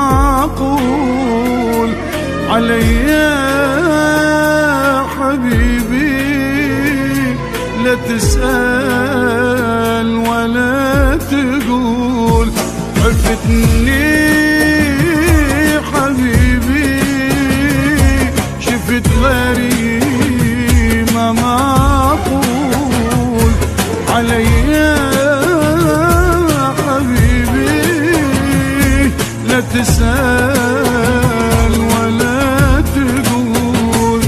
معقول علي يا حبيبي، لا تسأل ولا تقول عفتني حبيبي، شفت غيري ما معقول علي يا حبيبي، لا تسأل ولا تقول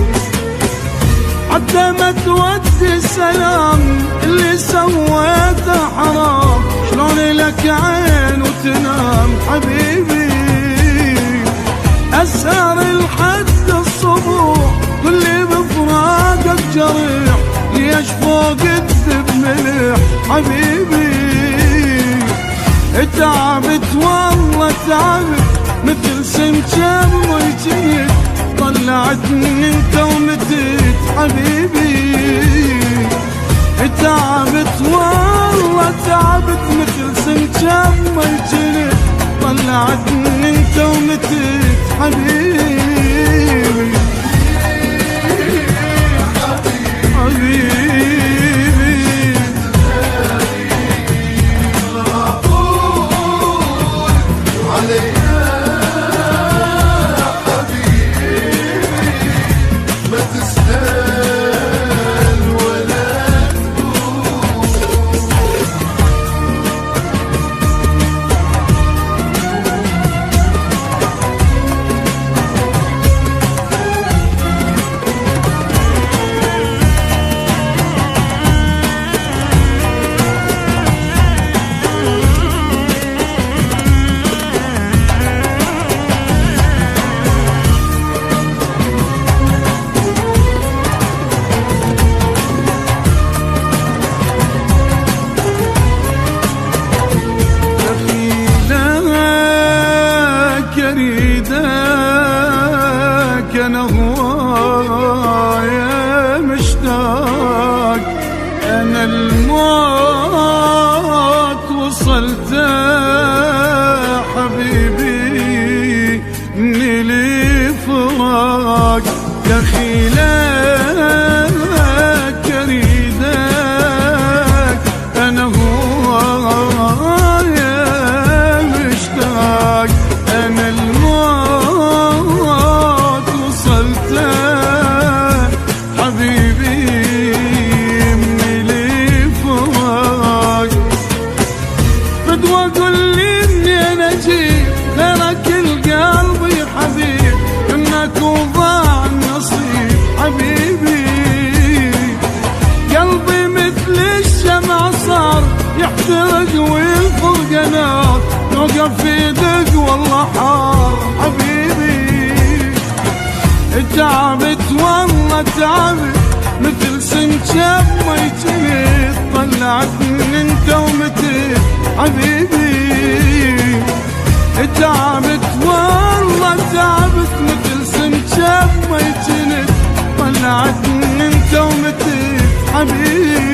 حتى ما تودي السلام اللي سويته حرام، شلون لك عين وتنام حبيبي، أسهر لحد الصبح كل بفراقك جريح، ليش فوق الذب مليح حبيبي، تعبت والله تعبت مثل سمكة بميتين، طلعتني انت ومتيت حبيبي، تعبت والله تعبت مثل سمكة بميتين، طلعتني انت ومتيت حبيبي أنا هوايا مشتاق، أنا الموت وصلت حبيبي من لي فراق، يا أخي لك أريدك أنا هوايا مشتاق، أنا حبيبي من لي فراق، فدوى قل لي اني انا اجيب غيرك القلب يا حبيب، انك وضاع النصيب حبيبي، قلبي مثل الشمع صار يحترق والفرقانات توقف في دق والله حار حبيبي، تعبت والله تعبت مثل سمكة بميتين، طلعتني انت ومتيت حبيبي، تعبت والله تعبت مثل سمكة بميتين، طلعتني انت ومتيت حبيبي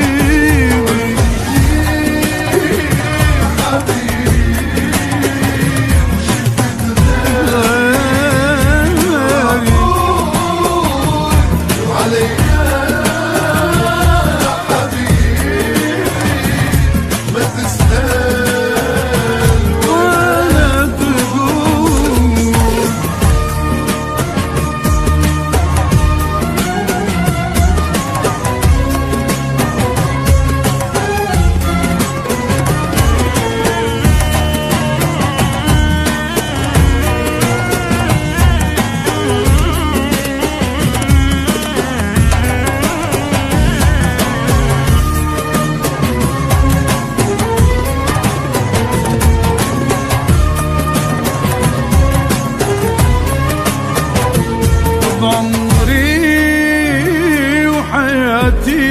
عمري وحياتي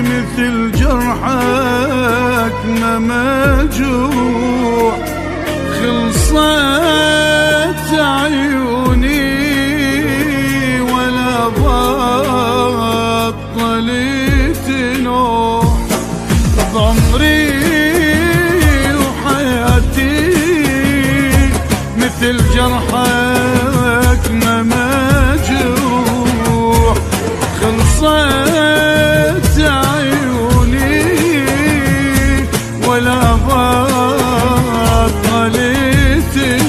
مثل جرحك ما مجروح، خلصت عيوني ولا بطلت نوح، عمري وحياتي مثل جرحك ما مجروح، خلصت عيوني ولا بطلت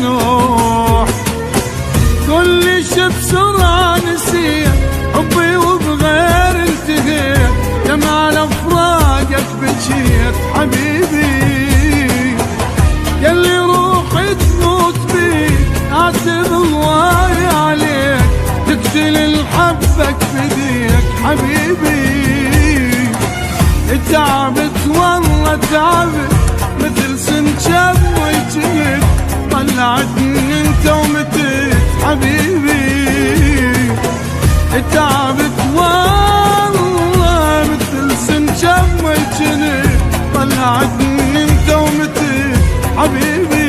نوح. كل شي بسرعة نسيت حبي وبغير انتهيت، دمع على فراقك بجيت حبيبي، يلي روحي تموت بيك اعتب الله عليك، تقتل الحبك بديك حبيبي. تعبت والله تعبت مثل سنجاب وجهك، طلعتني انت ومتت حبيبي. تعبت والله مثل سنجاب وجهك، طلعتني انت ومتت حبيبي.